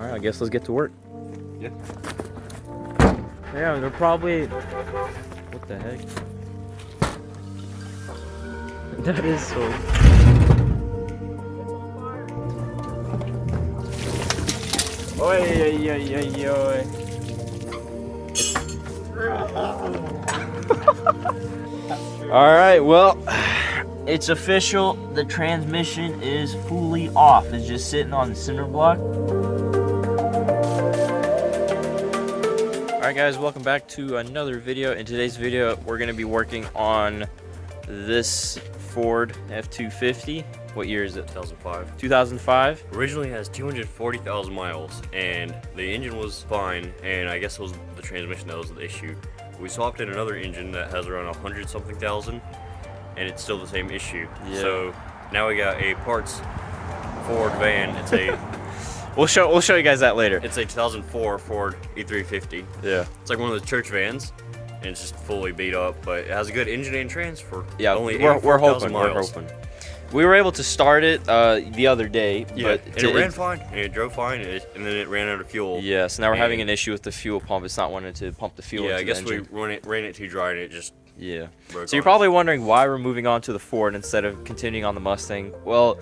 Alright, I guess let's get to work. Yeah. Yeah, they're probably... What the heck? That is so... Oi, oi, oi, oi, oi. Alright, well, it's official. The transmission is fully off. It's just sitting on the cinder block. Alright guys, welcome back to another video. In today's video, we're going to be working on this Ford F-250. What year is it? 2005. 2005? Originally has 240,000 miles, and the engine was fine, and I guess it was the transmission that was the issue. We swapped in another engine that has around 100-something thousand, and it's still the same issue. Yeah. So now we got a parts Ford van. It's a We'll show you guys that later. it's a 2004 Ford E350. Yeah. It's like one of those church vans, and it's just fully beat up, but it has a good engine and transfer. Yeah, only we're hoping. miles. We're hoping. We were able to start it the other day, Yeah, but and it ran fine, and it drove fine, and then it ran out of fuel. yeah, so now we're having an issue with the fuel pump. It's not wanting to pump the fuel Yeah, into I guess the engine. we ran it too dry, and it just Yeah. broke So you're on probably wondering why we're moving on to the Ford instead of continuing on the Mustang. Well,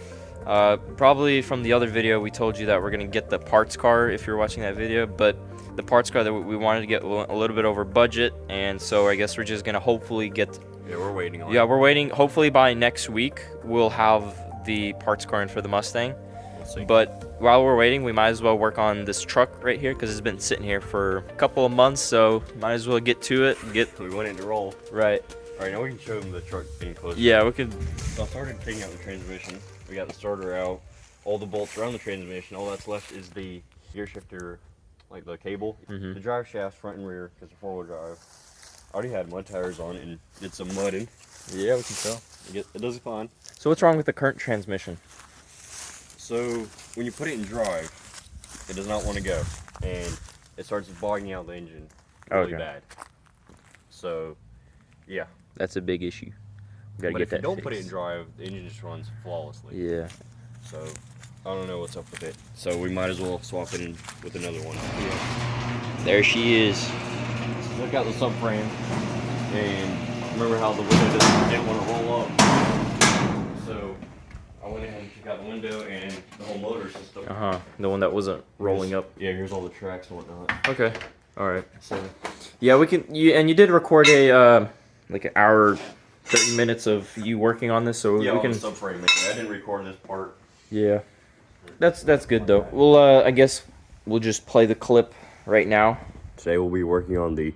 probably from the other video we told you that we're going to get the parts car if you're watching that video, but the parts car that we wanted to get a little bit over budget, and so I guess we're just going to hopefully get... Yeah, we're waiting on it. Yeah, we're waiting. Hopefully by next week we'll have the parts car in for the Mustang. We'll see. But while we're waiting, we might as well work on this truck right here because it's been sitting here for a couple of months, so might as well get to it. We want it to roll. Right. All right, now we can show them the truck being closed. Yeah, we could... So I started taking out the transmission. We got the starter out, all the bolts around the transmission. All that's left is the gear shifter, like the cable, Mhm. the drive shafts front and rear, because it's 4-wheel drive. I already had mud tires on it and did some mudding. Yeah, we can tell. It does fine. So what's wrong with the current transmission? So when you put it in drive, it does not want to go, and it starts bogging out the engine really Okay. bad. So, yeah. That's a big issue. We gotta But get if you that don't put it in fixed. drive, the engine just runs flawlessly. Yeah. So I don't know what's up with it. So we might as well swap it in with another one. Yeah. There she is. Look out the subframe, and remember how the window didn't want to roll up. So I went ahead and took out the window and the whole motor system. The one that wasn't rolling up. Yeah, here's all the tracks and whatnot. Okay. All right. So Yeah, we can. You did record a like an hour, 30 minutes of you working on this, so yeah, we on can. the subframe. I didn't record this part. Yeah. That's good though. We'll I guess we'll just play the clip right now. Today we'll be working on the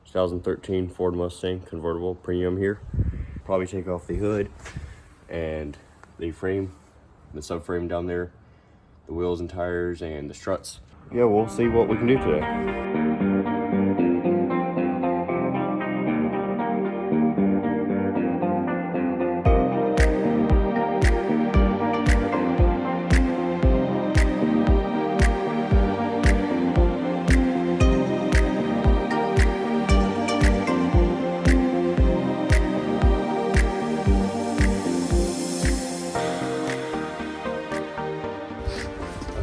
2013 Ford Mustang Convertible Premium here. Probably take off the hood and the frame, the subframe down there, the wheels and tires, and the struts. Yeah, we'll see what we can do today.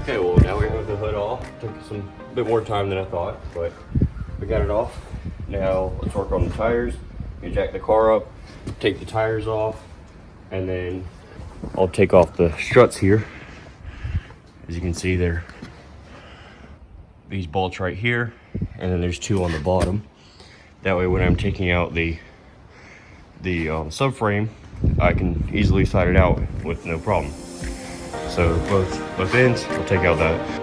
Okay, well now we have the hood off. Took some bit more time than I thought, but we got it off. Now let's work on the tires. You jack the car up, take the tires off, and then I'll take off the struts here. As you can see, there these bolts right here, and then there's two on the bottom. That way, when I'm taking out the subframe, I can easily slide it out with no problem. So both ends, we'll take out that.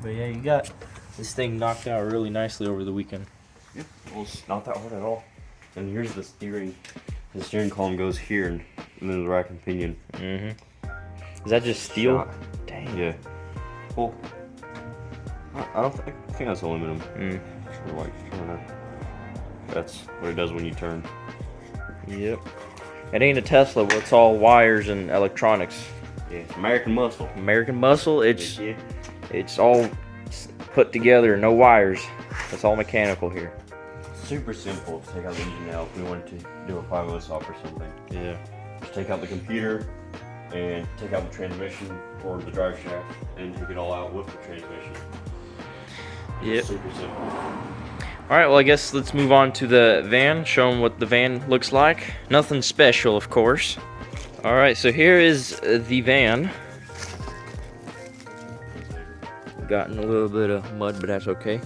But yeah, you got this thing knocked out really nicely over the weekend. Yeah, well, it's not that hard at all. And here's the steering. The steering column goes here, and then the rack and pinion. Is that just steel? Shot. Dang. Yeah. Well, I think that's aluminum. Or like, I don't know. That's what it does when you turn. Yep. It ain't a Tesla, but it's all wires and electronics. Yeah, American muscle. American muscle, Yeah. it's all put together, no wires. It's all mechanical here. Super simple to take out the engine now if we wanted to do a 5.0 swap or something. Yeah. Just take out the computer and take out the transmission or the drive shaft and take it all out with the transmission. Yep. Super simple. Alright, well I guess let's move on to the van, show them what the van looks like. Nothing special, of course. Alright, so here is the van. Gotten a little bit of mud, but that's okay.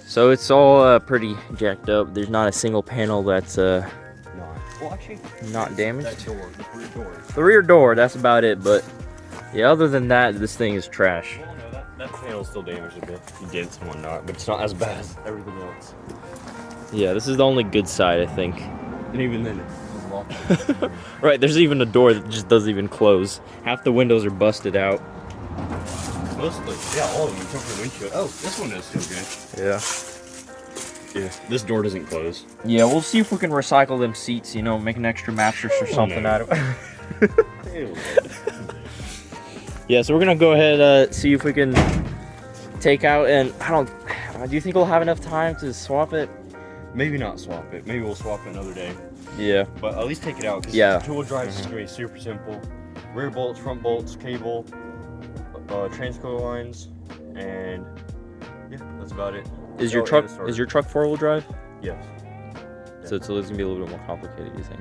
So it's all pretty jacked up. There's not a single panel that's Well, actually, not damaged. that door, the rear door. The rear door, that's about it, but yeah, other than that, this thing is trash. Well, no, that panel's still damaged a bit. Dents and whatnot, but it's not as bad as everything else. Yeah, this is the only good side, I think. And even then, it's locked. Right, there's even a door that just doesn't even close. Half the windows are busted out. Mostly, yeah, all of them except for the windshield. Oh, this one is still good. Yeah. Yeah, this door doesn't close. Yeah, we'll see if we can recycle them seats, you know, make an extra mattress or something out of it. Yeah, so we're gonna go ahead see if we can take out, and do you think we'll have enough time to swap it? Maybe not swap it. Maybe we'll swap it another day. Yeah. But at least take it out. Yeah. Two-wheel drive is gonna be super simple. Rear bolts, front bolts, cable, transco lines, and yeah, that's about it. Is your truck four-wheel drive? Yes. So it's gonna be a little bit more complicated, you think?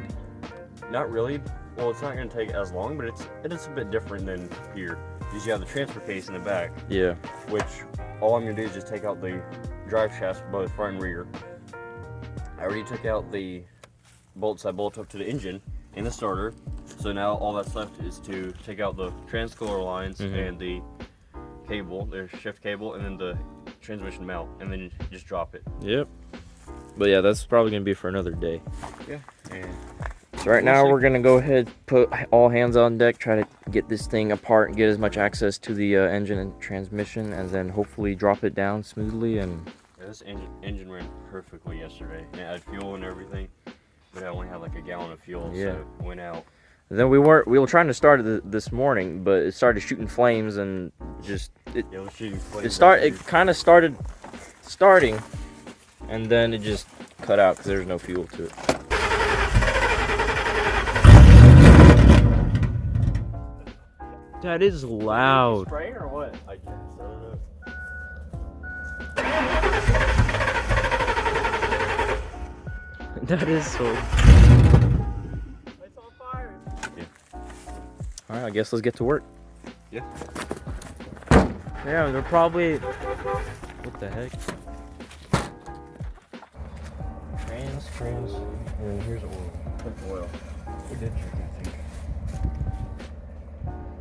Not really. Well, it's not gonna take as long, but it is a bit different than here. Because you have the transfer case in the back. Yeah. Which all I'm gonna do is just take out the drive shafts, both front and rear. I already took out the bolts that bolt up to the engine and the starter. So now all that's left is to take out the transcolor lines and the cable, the shift cable, and then the transmission mount, and then you just drop it. Yep. But yeah, that's probably gonna be for another day. Yeah. And so right now we're gonna go ahead, put all hands on deck, try to get this thing apart and get as much access to the engine and transmission, and then hopefully drop it down smoothly. And yeah, this engine ran perfectly yesterday. It had fuel and everything, but I only had like a gallon of fuel, so it went out. And then we were trying to start it this morning, but it started shooting flames and just it was shooting flames. It kind of started starting, and then it just cut out because there's no fuel to it. That is loud. Spraying or what? I guess. I don't know. That is so. It's on fire. Yeah. All right, I guess let's get to work. Yeah. Yeah, they're probably. What the heck? Trans. And here's oil. Check oil. We did check that thing.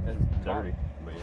It's dirty. But yeah.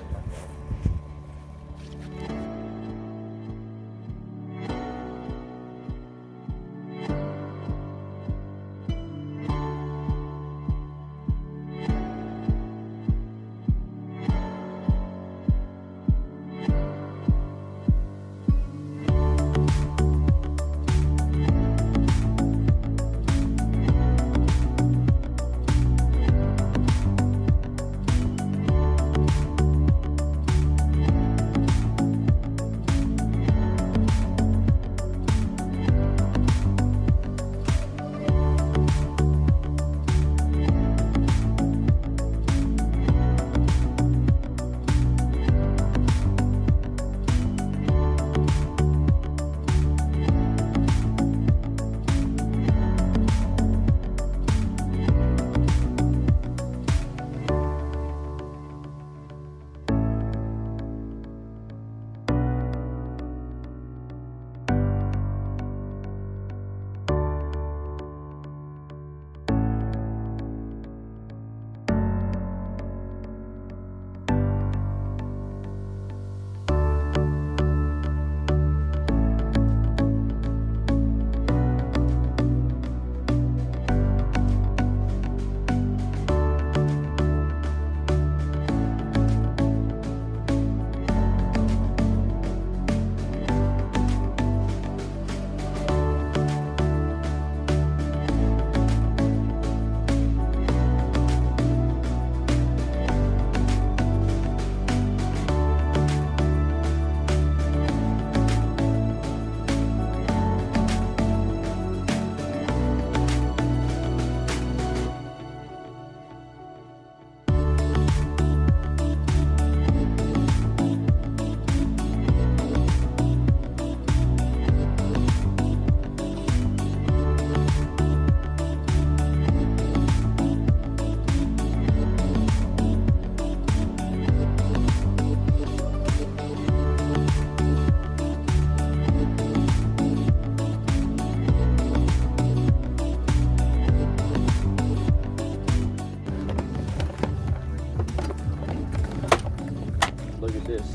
at this.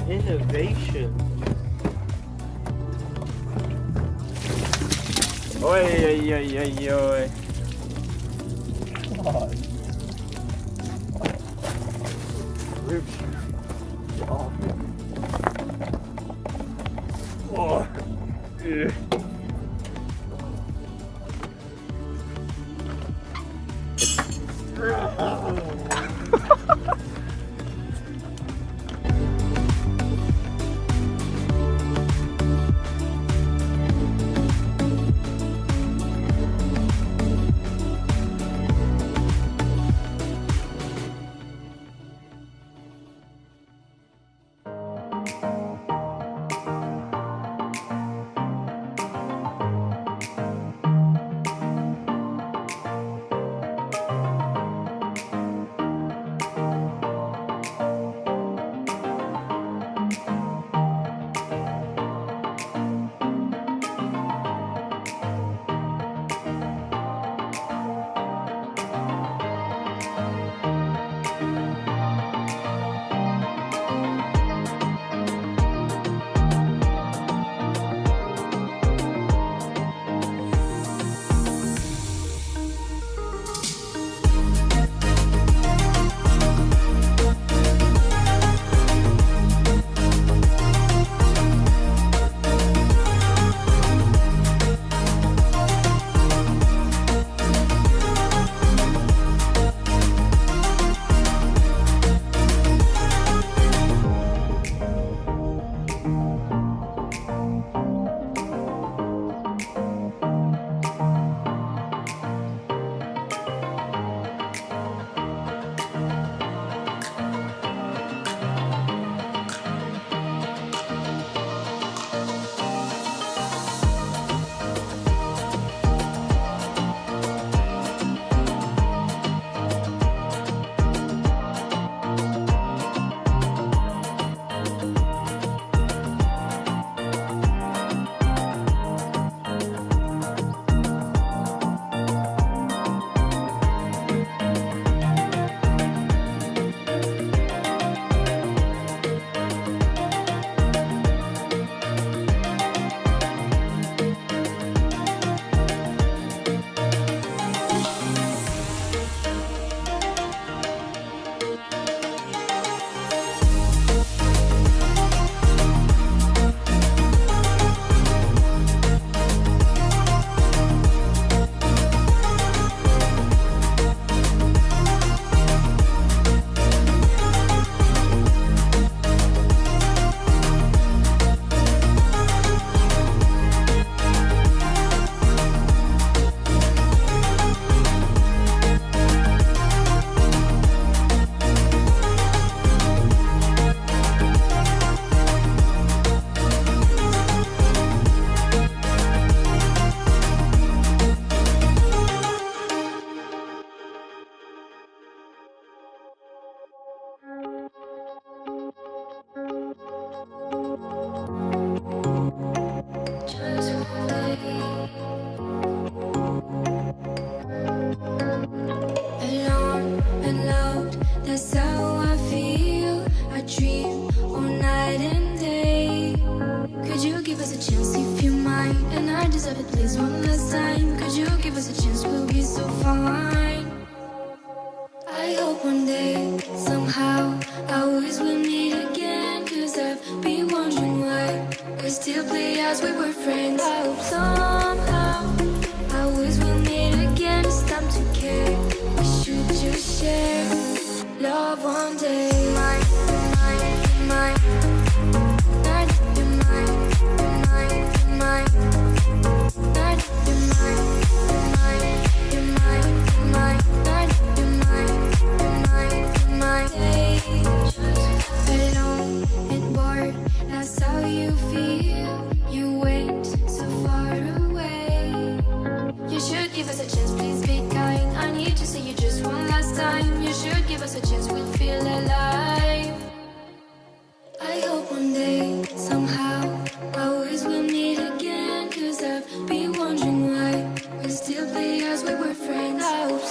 Innovation. Oi, oi, oi, oi, oi. God. Rip. Oh. Oh. Yeah.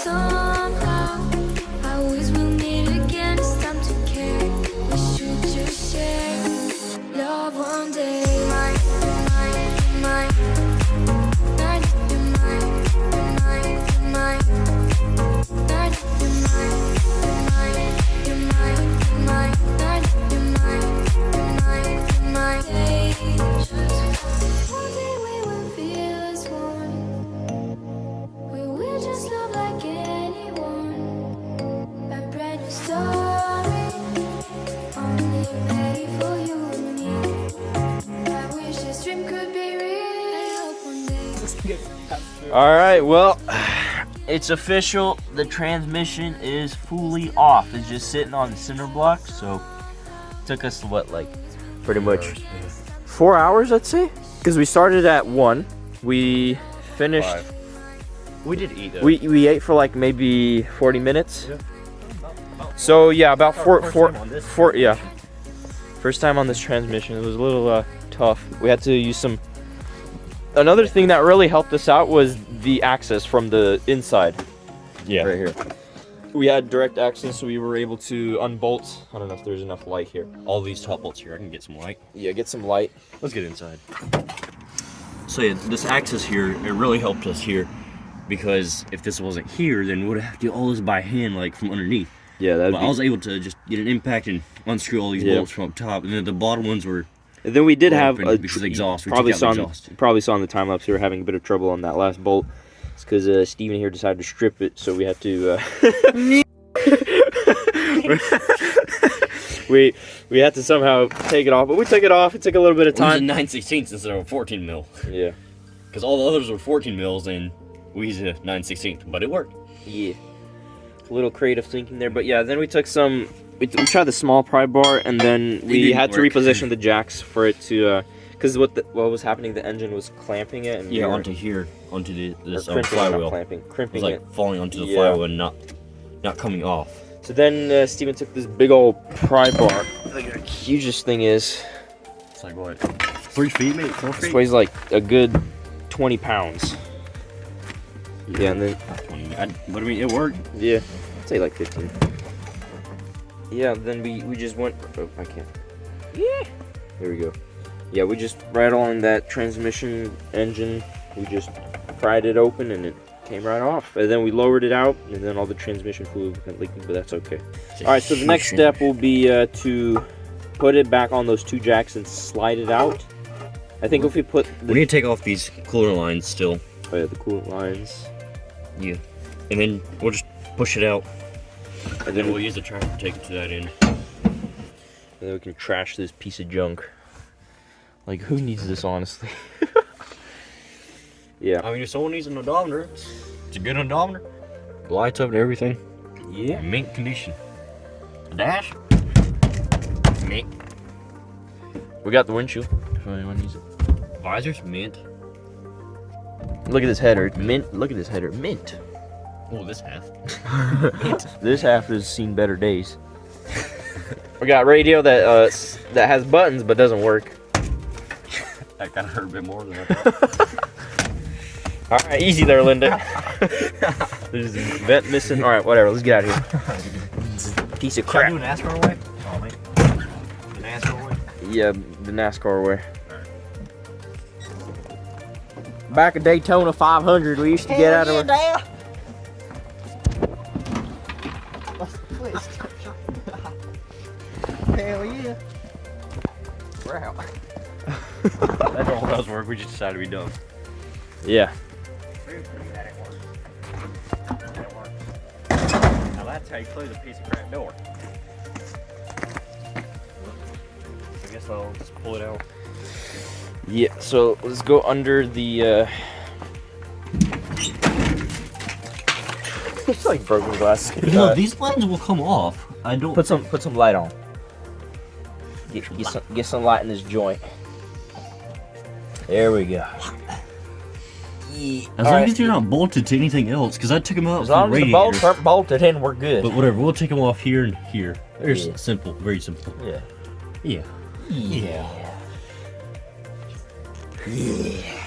Somehow, I always will meet again. It's time to All right, well, it's official. The transmission is fully off. It's just sitting on the cinder block. So it took us what, like, pretty much 4 hours, I'd say, because we started at 1. We finished. 5. We did eat though. We ate for like maybe 40 minutes. Yeah. So yeah, about four. Yeah. First time on this transmission. It was a little tough. We had to use some. Another thing that really helped us out was the access from the inside. Yeah. Right here. We had direct access, so we were able to unbolt. I don't know if there's enough light here. All these top bolts here. I can get some light. Yeah, get some light. Let's get inside. So yeah, this access here, it really helped us here, because if this wasn't here, then we would have to do all this by hand, like from underneath. Yeah, that'd but I was able to just get an impact and unscrew all these bolts from up top, and then the bottom ones were. And then we did have a because of exhaust. Probably saw in the time lapse we were having a bit of trouble on that last bolt. It's because Steven here decided to strip it, so we had to. we had to somehow take it off, but we took it off. It took a little bit of time. We used a 9/16 instead of a 14 mil. Yeah. Because all the others were 14 mils, and we used a 9/16, but it worked. Yeah. A little creative thinking there, but yeah. Then we took some. We tried the small pry bar, and then we had to reposition the jacks for it to, because what was happening, the engine was clamping it. And yeah, onto here, onto this flywheel. It Crimping was like falling onto the flywheel and not coming off. So then Steven took this big old pry bar. Look at how huge this thing is. It's like what? 3 feet, mate? 4 feet? This weighs like a good 20 pounds. Yeah, and then. But I mean, it worked. Yeah, I'd say like 15. Yeah, then we just went. Oh, I can't. Yeah. There we go. Yeah, we just right on that transmission engine. We just pried it open and it came right off. And then we lowered it out, and then all the transmission fluid went leaking, but that's okay. All right, so the next step will be to put it back on those 2 jacks and slide it out. I think if we put. We need to take off these coolant lines still. Oh yeah, the coolant lines. Yeah, and then we'll just push it out. And then we'll use the tractor to take it to that end. And then we can trash this piece of junk. Like, who needs this, honestly? Yeah. I mean, if someone needs an odometer, it's a good odometer. Lights up and everything. Yeah. Mint condition. Dash. Mint. We got the windshield, if anyone needs it. Visors, mint. Look at this header, mint. Look at this header, mint. Oh, this half. This half has seen better days. We got radio that that has buttons but doesn't work. That kind of hurt a bit more than I thought. All right, easy there, Linda. There's a vent missing. All right, whatever. Let's get out of here. Piece of crap. Should I do an NASCAR way? Oh, mate. The NASCAR way? Yeah, the NASCAR way. Back at Daytona 500, we used to get out of our... Hell yeah. We're out. That all does work. We just decided to be done. Yeah. Now that's how you close a piece of crap door. I guess I'll just pull it out. Yeah, so let's go under the... It's like broken glass. You know, these lines will come off. I don't... Put some light on. Get some light in this joint. There we go. Yeah. As long as you're not bolted to anything else, because I took them out as for long radiators. as the bolts aren't bolted in, we're good. But whatever, we'll take them off here and here. They're simple, very simple. Yeah. Yeah. Yeah. Yeah.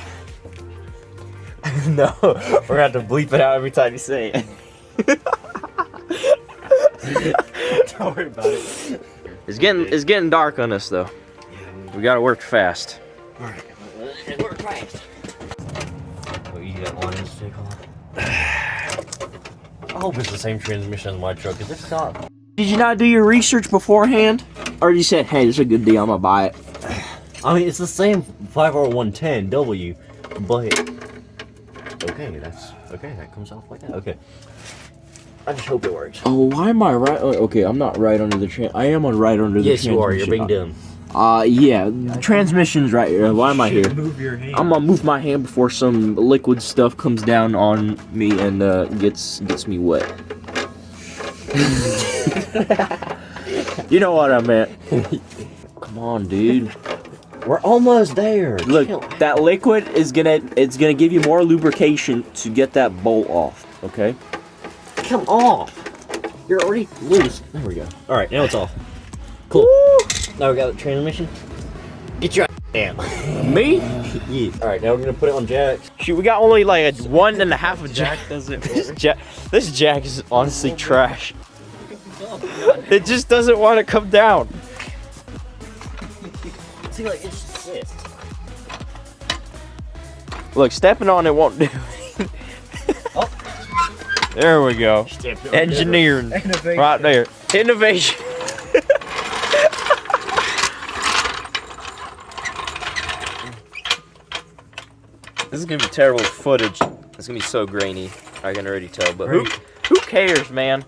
No, we're gonna have to bleep it out every time you say it. Don't worry about it. It's getting dark on us though. We gotta work fast. Alright. Work fast. Oh, you got one to take off. I hope it's the same transmission as my truck, because it's not. Did you not do your research beforehand? Or you said, hey, this is a good deal, I'm gonna buy it? I mean, it's the same 5R110W, but okay, that comes off like that. Okay. I just hope it works. Oh, why am I right? Oh, okay, I'm not right under the I am on right under the Yes, transmission. you are. You're being dumb. Yeah, the transmission's right here. Why am I here? Move your hand. I'm gonna move my hand before some liquid stuff comes down on me and gets me wet. You know what I meant. Come on, dude. We're almost there. Look, that liquid is gonna give you more lubrication to get that bolt off. Okay. Come off. You're already loose. There we go. All right, now it's off. Cool. Woo! Now we got the transmission. Get your down. Me? Yeah. All right, now we're gonna put it on jacks. Shoot, we got only like a 1.5 of jack. doesn't This jack is honestly trash. It just doesn't want to come down. See, like it just sits. Look, stepping on it won't do. Oh. There we go. Engineering. Innovation. Right there. Innovation. This is gonna be terrible footage. It's gonna be so grainy. I can already tell. But who cares, man?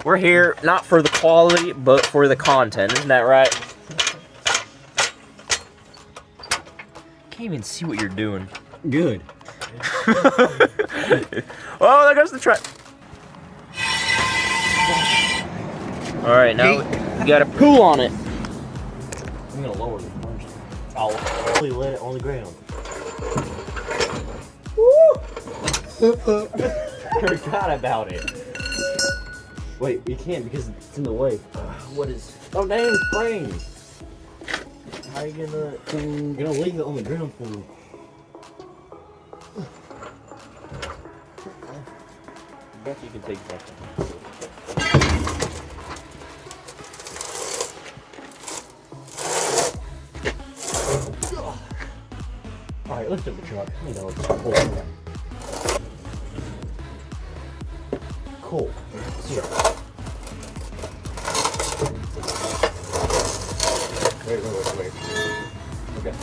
We're here not for the quality, but for the content. Isn't that right? Can't even see what you're doing. Good. Oh, there goes the truck. All right, now we got a pool on it. I'm gonna lower it first. I'll probably let it on the ground. Forgot about it. Wait, we can't because it's in the way. What is? Oh, damn spring! How are you gonna? I'm gonna leave it on the ground for you. I bet you can take that. All right, lift up the truck. You know it's cold. Cool. Zero. Wait. Okay.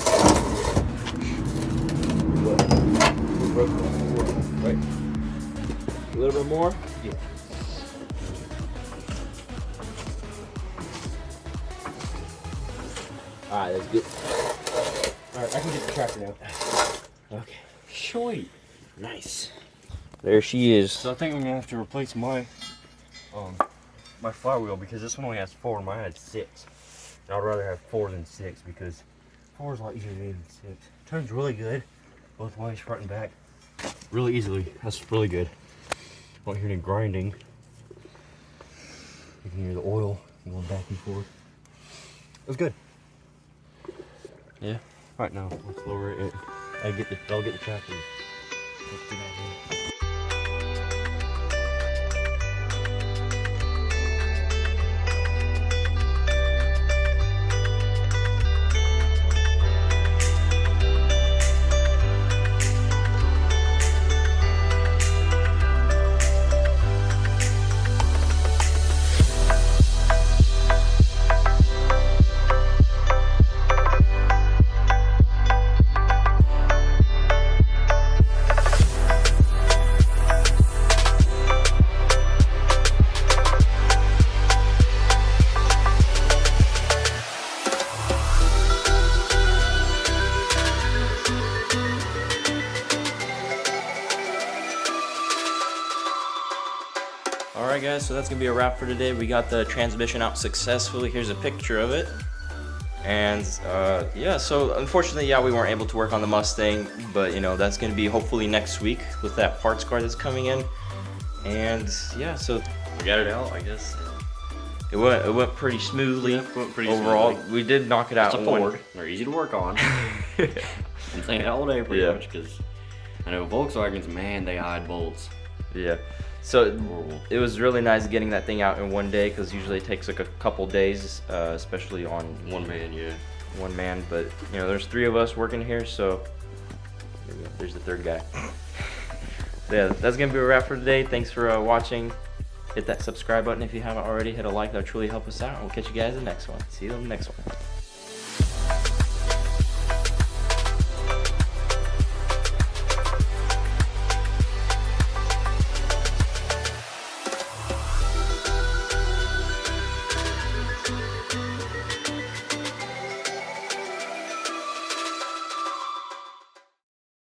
Right. A little bit more. Yeah. All right, that's good. Alright, I can get the tractor now. Okay. Sweet. Nice. There she is. So I think I'm gonna have to replace my my flywheel because this one only has 4 and mine had 6. And I'd rather have 4 than 6 because 4 is a lot easier to do than 6. Turns really good, both ways, front and back. Really easily. That's really good. Won't hear any grinding. You can hear the oil going back and forth. It was good. Yeah. Right now, let's lower it. I'll get the tractor. Let's do that here. Alright guys, so that's gonna be a wrap for today. We got the transmission out successfully. Here's a picture of it. And yeah, so unfortunately, yeah, we weren't able to work on the Mustang, but you know, that's gonna be hopefully next week with that parts car that's coming in. And yeah, so We got it out, I guess. it went pretty smoothly. Yeah, went pretty overall. smoothly. We did knock it out It's a in one. Ford. They're easy to work on. I'm saying that all day pretty Yeah. much because I know Volkswagens, man, they hide bolts. Yeah. So Horrible. it was really nice getting that thing out in one day because usually it takes like a couple days, especially on One man, yeah. one man. But you know, there's 3 of us working here, so there's the 3rd guy. Yeah, that's gonna be a wrap for today. Thanks for watching. Hit that subscribe button if you haven't already. Hit a like, that would truly help us out. And we'll catch you guys in the next one. See you in the next one.